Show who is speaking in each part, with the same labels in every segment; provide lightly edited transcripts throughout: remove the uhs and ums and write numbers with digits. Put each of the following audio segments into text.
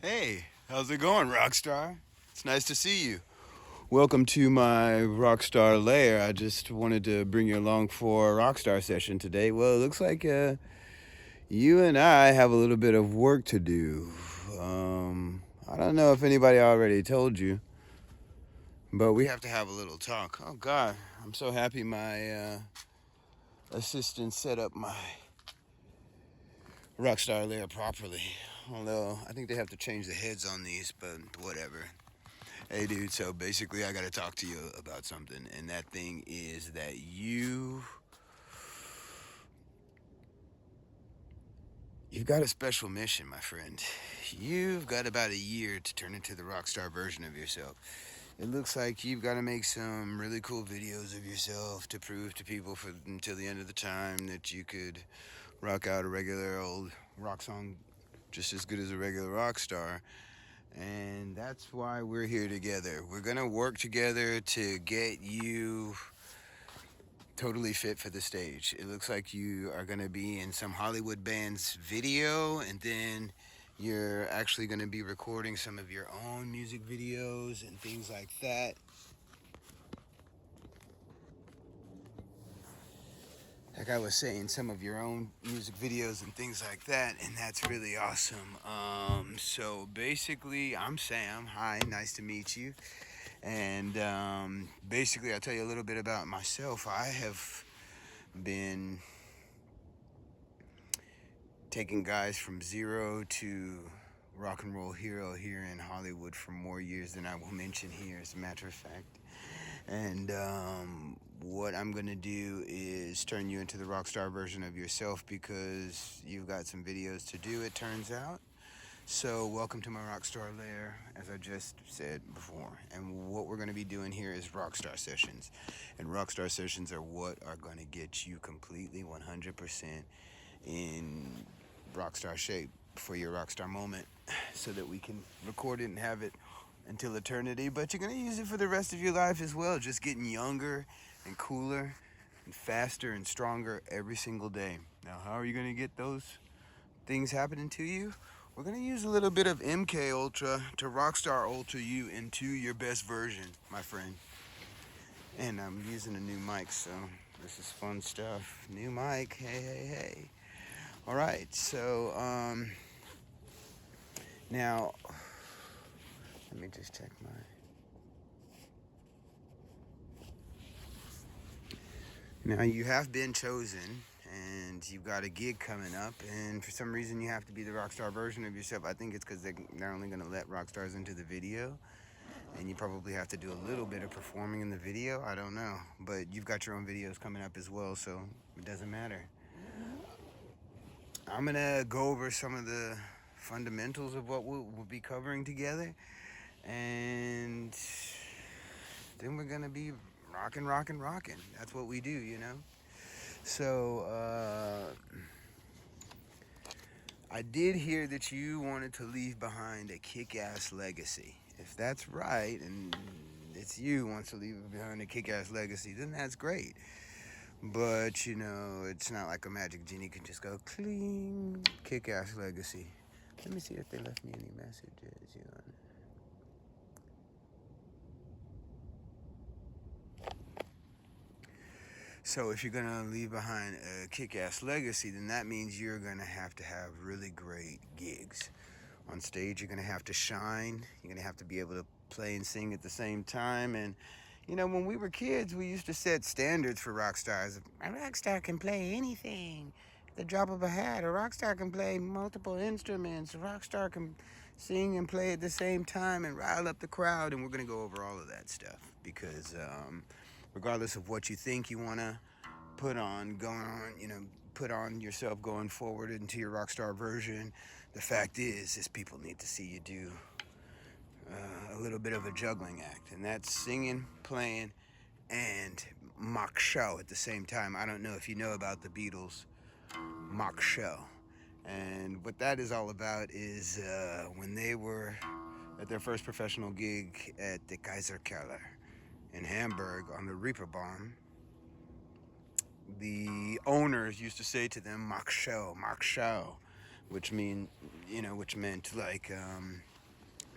Speaker 1: Hey, how's it going, Rockstar? It's nice to see you. Welcome to my Rockstar lair. I just wanted to bring you along for a Rockstar session today. Well, it looks like you and I have a little bit of work to do. I don't know if anybody already told you, but we have to have a little talk. Oh, God, I'm so happy my assistant set up my Rockstar lair properly. Although, I think they have to change the heads on these, but whatever. Hey, dude, so basically, I got to talk to you about something, and that thing is that you've got a special mission, my friend. You've got about a year to turn into the rock star version of yourself. It looks like you've got to make some really cool videos of yourself to prove to people for until the end of the time that you could rock out a regular old rock song just as good as a regular rock star. And that's why we're here together. We're gonna work together to get you totally fit for the stage. It looks like you are gonna be in some Hollywood band's video, and then you're actually gonna be recording some of your own music videos and things like that. Like I was saying, some of your own music videos and things like that, and that's really awesome. So basically, I'm Sam. Hi, nice to meet you. And basically, I'll tell you a little bit about myself. I have been taking guys from zero to rock and roll hero here in Hollywood for more years than I will mention here, as a matter of fact. And what I'm going to do is turn you into the rock star version of yourself because you've got some videos to do, it turns out. So, welcome to my Rockstar lair, as I just said before. And what we're going to be doing here is Rockstar sessions. And Rockstar sessions are what are going to get you completely 100% in Rockstar shape for your Rockstar moment so that we can record it and have it until eternity. But you're going to use it for the rest of your life as well, just getting younger and cooler and faster and stronger every single day. Now, how are you going to get those things happening to you? We're going to use a little bit of MK Ultra to Rockstar Ultra you into your best version, my friend. And I'm using a new mic, so this is fun stuff. New mic, hey, hey, hey. All right, so now let me just check my. Now you have been chosen, and you've got a gig coming up, and for some reason you have to be the rock star version of yourself. I think it's because they're only going to let rock stars into the video, and you probably have to do a little bit of performing in the video. I don't know, but you've got your own videos coming up as well, so it doesn't matter. I'm gonna go over some of the fundamentals of what we'll be covering together, and then we're gonna be rocking. That's what we do, you know. So I did hear that you wanted to leave behind a kick-ass legacy. If that's right, and it's you wants to leave behind a kick-ass legacy, then that's great. But, you know, it's not like a magic genie can just go cling, kick-ass legacy. Let me see if they left me any messages. You know. So if you're going to leave behind a kick-ass legacy, then that means you're going to have really great gigs. On stage, you're going to have to shine. You're going to have to be able to play and sing at the same time. And, you know, when we were kids, we used to set standards for rock stars. A rock star can play anything. At the drop of a hat, a rock star can play multiple instruments. A rock star can sing and play at the same time and rile up the crowd. And we're going to go over all of that stuff because regardless of what you think you want to put on, put on yourself going forward into your rock star version, the fact is people need to see you do a little bit of a juggling act, and that's singing, playing, and mock show at the same time. I don't know if you know about the Beatles mock show, and what that is all about is when they were at their first professional gig at the Kaiserkeller in Hamburg on the Reeperbahn. The owners used to say to them, "Mach show," which meant like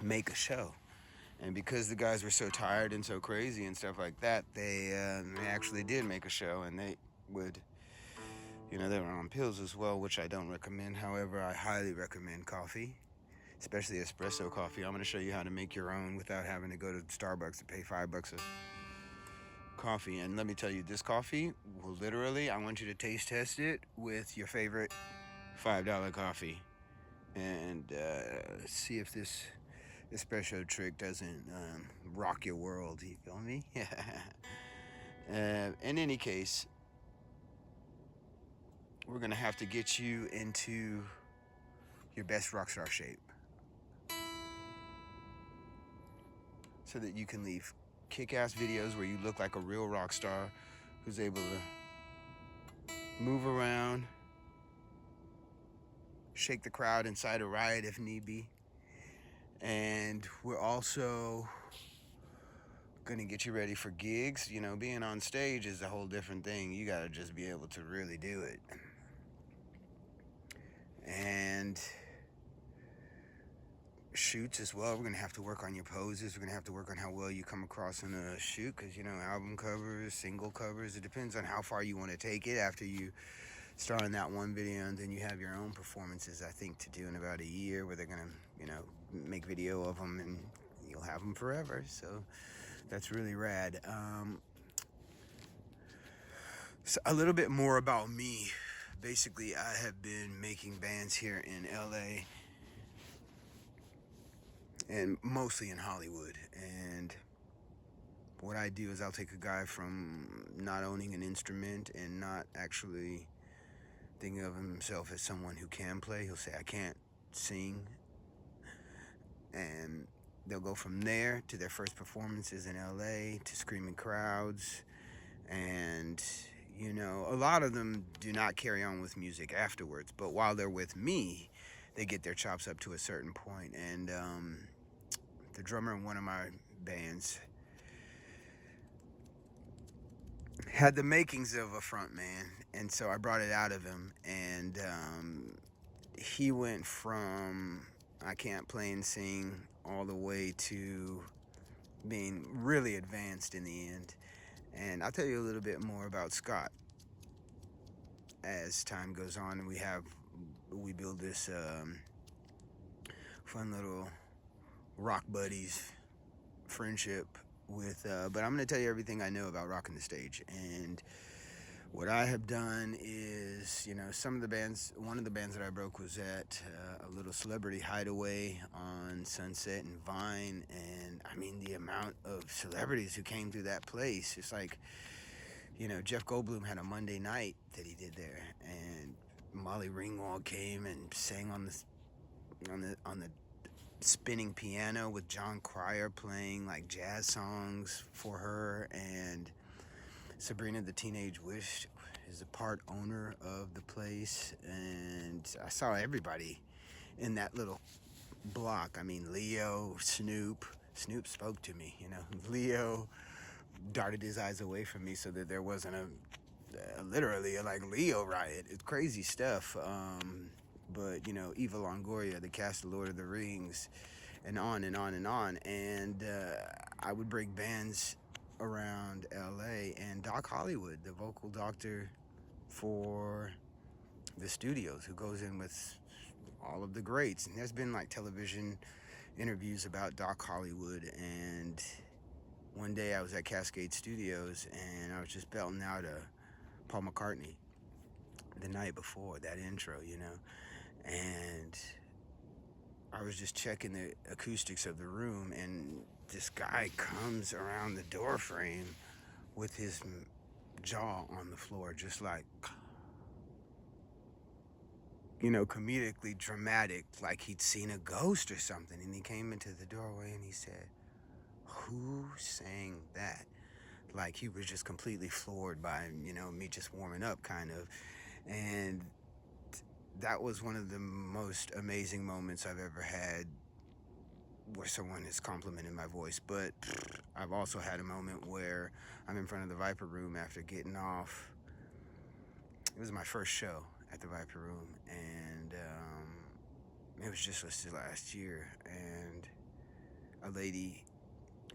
Speaker 1: make a show. And because the guys were so tired and so crazy and stuff like that, they actually did make a show, and they would, they were on pills as well, which I don't recommend. However, I highly recommend coffee, especially espresso coffee. I'm going to show you how to make your own without having to go to Starbucks to pay $5 a coffee. And let me tell you, this coffee will literally, I want you to taste test it with your favorite $5 coffee, and see if this espresso trick doesn't rock your world. You feel me? In any case, we're gonna have to get you into your best Rockstar shape so that you can leave kick-ass videos where you look like a real rock star who's able to move around, shake the crowd, incite a riot if need be. And we're also gonna get you ready for gigs. Being on stage is a whole different thing. You gotta just be able to really do it. And shoots as well. We're gonna have to work on your poses. We're gonna have to work on how well you come across in a shoot, because album covers, single covers, it depends on how far you want to take it after you star in that one video, and then you have your own performances, I think, to do in about a year, where they're gonna make video of them, and you'll have them forever. So that's really rad. So a little bit more about me. Basically, I have been making bands here in LA and mostly in Hollywood. And what I do is I'll take a guy from not owning an instrument and not actually thinking of himself as someone who can play. He'll say, I can't sing. And they'll go from there to their first performances in LA, to screaming crowds. And, a lot of them do not carry on with music afterwards. But while they're with me, they get their chops up to a certain point. And the drummer in one of my bands had the makings of a front man, and so I brought it out of him. And he went from I can't play and sing all the way to being really advanced in the end. And I'll tell you a little bit more about Scott as time goes on, and we build this fun little rock buddies friendship with but I'm going to tell you everything I know about rocking the stage. And what I have done is, some of the bands, one of the bands that I broke was at a little celebrity hideaway on Sunset and Vine. And I mean, the amount of celebrities who came through that place, it's like, Jeff Goldblum had a Monday night that he did there, and Molly Ringwald came and sang on the spinning piano with John Cryer playing like jazz songs for her. And Sabrina the Teenage Witch is a part owner of the place. And I saw everybody in that little block. I mean, Leo, Snoop spoke to me. Leo darted his eyes away from me so that there wasn't literally a like Leo riot. It's crazy stuff. But Eva Longoria, the cast of Lord of the Rings, and on and on and on. And I would break bands around LA, and Doc Hollywood, the vocal doctor for the studios, who goes in with all of the greats. And there's been like television interviews about Doc Hollywood. And one day I was at Cascade Studios, and I was just belting out a Paul McCartney the night before that intro, and I was just checking the acoustics of the room, and this guy comes around the door frame with his jaw on the floor, just like, comedically dramatic, like he'd seen a ghost or something. And he came into the doorway and he said, "Who sang that?" Like he was just completely floored by, me just warming up, kind of. And that was one of the most amazing moments I've ever had where someone has complimented my voice. But I've also had a moment where I'm in front of the Viper Room after getting off. It was my first show at the Viper Room, and it was just listed last year. And a lady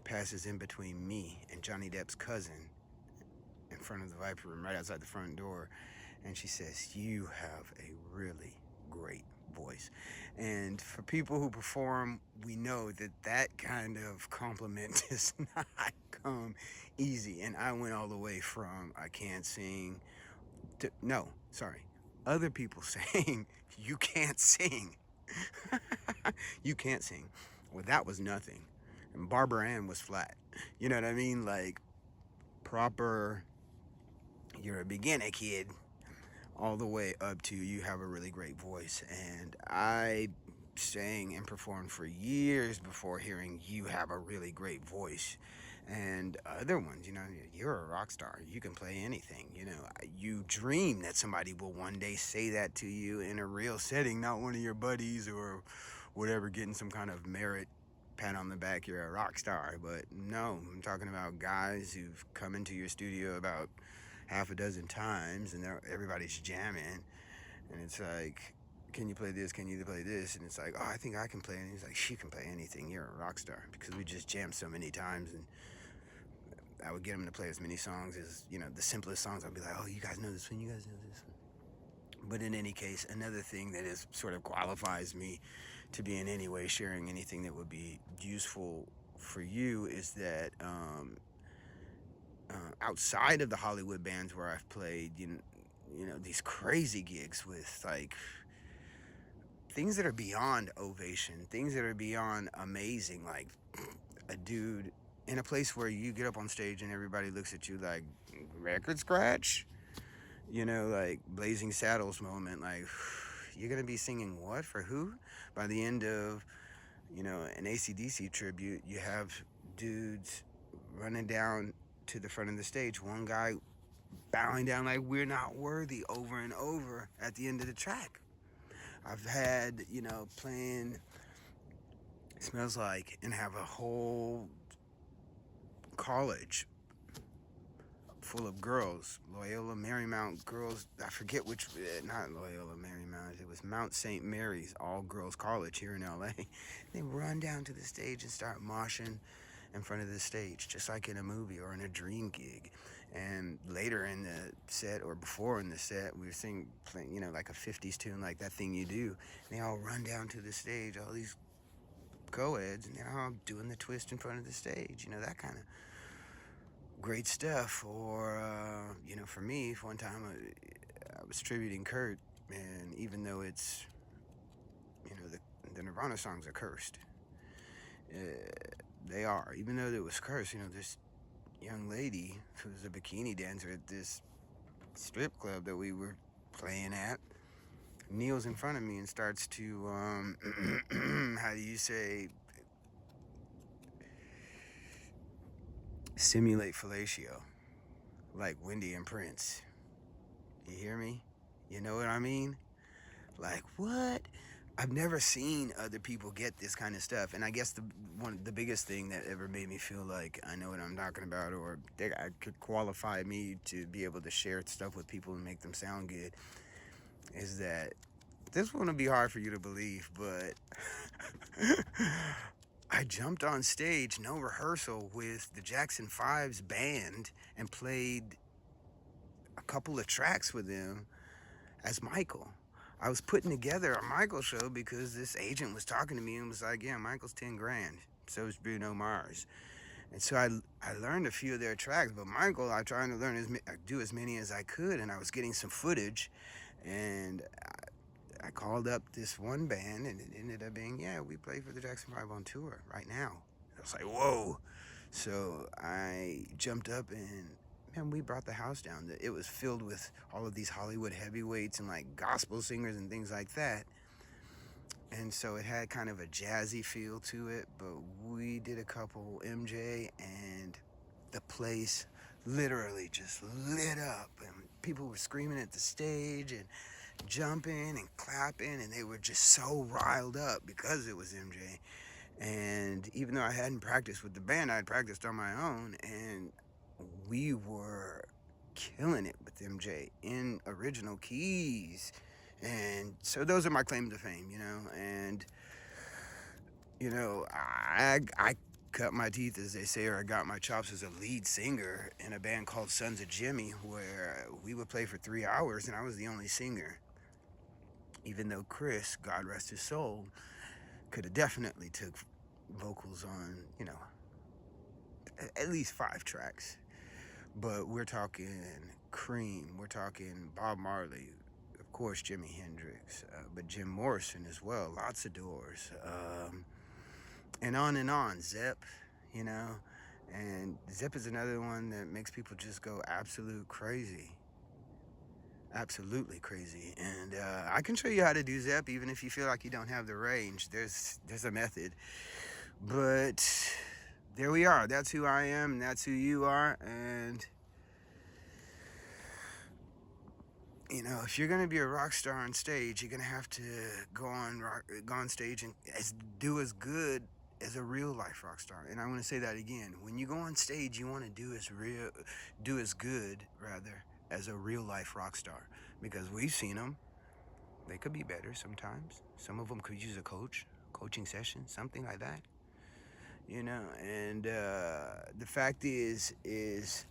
Speaker 1: passes in between me and Johnny Depp's cousin in front of the Viper Room, right outside the front door, and she says, "You have a really great voice." And for people who perform, we know that that kind of compliment does not come easy. And I went all the way from "I can't sing" to, no, sorry, other people saying "you can't sing." You can't sing. Well, that was nothing. And Barbara Ann was flat. You know what I mean? Like, proper, you're a beginner kid, all the way up to you have a really great voice. And I sang and performed for years before hearing "you have a really great voice." And other ones, you're a rock star. You can play anything. You dream that somebody will one day say that to you in a real setting, not one of your buddies or whatever, getting some kind of merit pat on the back, you're a rock star. But no, I'm talking about guys who've come into your studio about half a dozen times and everybody's jamming, and it's like, "Can you play this? Can you play this?" And it's like, "Oh, I think I can play." And he's like, "She can play anything. You're a rock star." Because we just jammed so many times, and I would get him to play as many songs as, the simplest songs. I'd be like, "Oh, you guys know this one, you guys know this one." But in any case, another thing that is sort of qualifies me to be in any way sharing anything that would be useful for you is that outside of the Hollywood bands where I've played, these crazy gigs with like things that are beyond ovation, things that are beyond amazing, like a dude in a place where you get up on stage and everybody looks at you like, "Record scratch?" Like Blazing Saddles moment, like, "You're gonna be singing what for who?" By the end of, an AC/DC tribute, you have dudes running down to the front of the stage, one guy bowing down like, "We're not worthy," over and over at the end of the track. I've had, playing Smells Like and have a whole college full of girls, Loyola Marymount girls. I forget which, not Loyola Marymount, it was Mount St. Mary's all girls college here in LA. They run down to the stage and start moshing in front of the stage, just like in a movie or in a dream gig. And later in the set, or before in the set, we were playing, like a 50s tune, like That Thing You Do. And they all run down to the stage, all these co-eds, and they're all doing the twist in front of the stage, that kind of great stuff. Or, for me, one time I was tributing Kurt, and even though it's, the Nirvana songs are cursed, they are, even though it was cursed, this young lady who was a bikini dancer at this strip club that we were playing at kneels in front of me and starts to, how do you say, simulate fellatio, like Wendy and Prince. You hear me? You know what I mean? Like, what? I've never seen other people get this kind of stuff. And I guess the biggest thing that ever made me feel like I know what I'm talking about, or that I could qualify me to be able to share stuff with people and make them sound good, is that this one will be hard for you to believe, but I jumped on stage, no rehearsal, with the Jackson 5's band and played a couple of tracks with them as Michael. I was putting together a Michael show because this agent was talking to me and was like, "Yeah, Michael's 10 grand. So is Bruno Mars." And so I learned a few of their tracks, but Michael, I tried to do as many as I could, and I was getting some footage, and I called up this one band, and it ended up being, "Yeah, we play for the Jackson 5 on tour right now." I was like, whoa. So I jumped up and, man, we brought the house down. It was filled with all of these Hollywood heavyweights and like gospel singers and things like that. And so it had kind of a jazzy feel to it, but we did a couple MJ, and the place literally just lit up, and people were screaming at the stage and jumping and clapping, and they were just so riled up because it was MJ. And even though I hadn't practiced with the band, I had practiced on my own, and we were killing it with MJ in original keys. And so those are my claim to fame, and You know, I cut my teeth, as they say, or I got my chops as a lead singer in a band called Sons of Jimmy, where we would play for 3 hours and I was the only singer. Even though Chris, God rest his soul, could have definitely took vocals on, at least 5 tracks. But we're talking Cream, we're talking Bob Marley, of course Jimi Hendrix, but Jim Morrison as well, lots of Doors, and on and on. Zepp, you know, and Zepp is another one that makes people just go absolutely crazy. And I can show you how to do Zepp, even if you feel like you don't have the range. There's a method, but there we are. That's who I am, and that's who you are, and if you're gonna be a rock star on stage, you're gonna have to go on stage and do as good as a real life rock star. And I want to say that again. When you go on stage, you want to do as good rather as a real life rock star, because we've seen them. They could be better sometimes. Some of them could use a coaching session, something like that. And the fact is if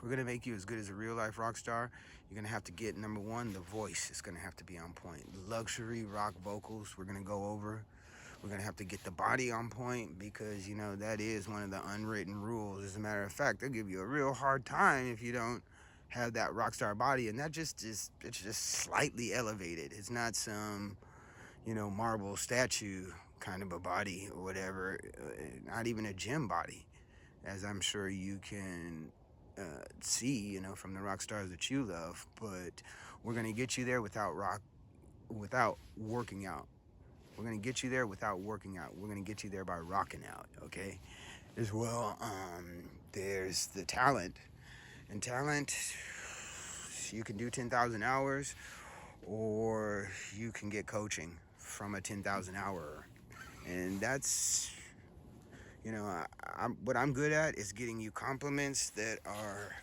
Speaker 1: we're gonna make you as good as a real life rock star, you're gonna have to get, number one, the voice is gonna have to be on point. Luxury rock vocals, we're gonna go over. We're gonna have to get the body on point, because that is one of the unwritten rules. As a matter of fact, they'll give you a real hard time if you don't have that rock star body, and that it's just slightly elevated. It's not some marble statue kind of a body or whatever. Not even a gym body, as I'm sure you can see, from the rock stars that you love. But we're gonna get you there without working out. We're gonna get you there without working out. We're gonna get you there by rocking out, okay? As well, there's the talent. And talent, you can do 10,000 hours, or you can get coaching from a 10,000 hour. And that's, what I'm good at is getting you compliments that are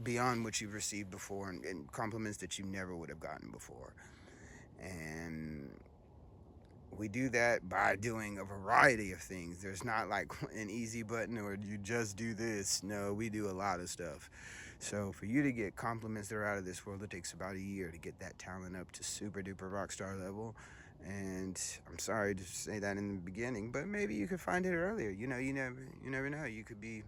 Speaker 1: beyond what you've received before, and compliments that you never would have gotten before. And we do that by doing a variety of things. There's not like an easy button or you just do this. No, we do a lot of stuff. So for you to get compliments that are out of this world, it takes about a year to get that talent up to super duper rock star level. And I'm sorry to say that in the beginning, but maybe you could find it earlier. You never know. You could be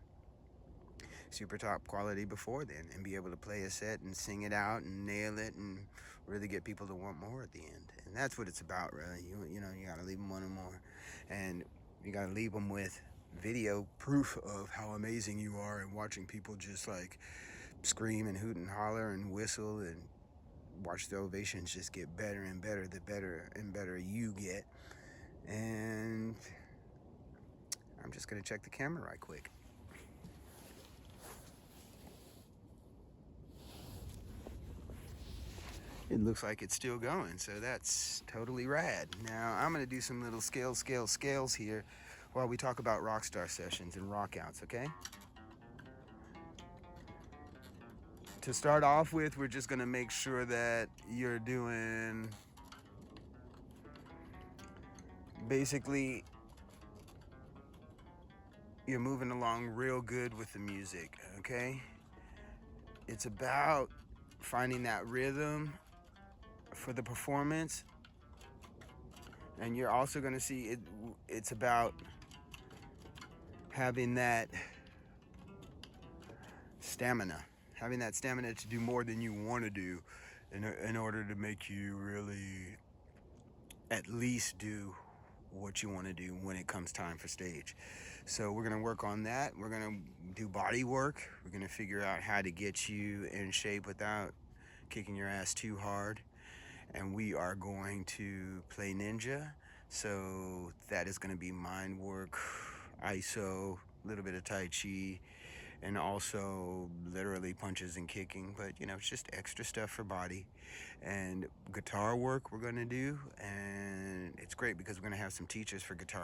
Speaker 1: super top quality before then and be able to play a set and sing it out and nail it and really get people to want more at the end. And that's what it's about, really. You gotta leave them wanting more, and you gotta leave them with video proof of how amazing you are, and watching people just like scream and hoot and holler and whistle and watch the ovations just get better and better the better and better you get. And I'm just gonna check the camera right quick. It looks like it's still going, so that's totally rad. Now I'm gonna do some little scales here while we talk about Rockstar sessions and rockouts, okay? To start off with, we're just gonna make sure that you're doing basically you're moving along real good with the music, okay? It's about finding that rhythm for the performance, and you're also gonna see it's about having that stamina to do more than you want to do in order to make you really at least do what you want to do when it comes time for stage. So we're going to work on that. We're going to do body work. We're going to figure out how to get you in shape without kicking your ass too hard. And we are going to play ninja. So that is going to be mind work, ISO, a little bit of Tai Chi, and also literally punches and kicking. But it's just extra stuff for body. And guitar work we're going to do, and it's great because we're going to have some teachers for guitar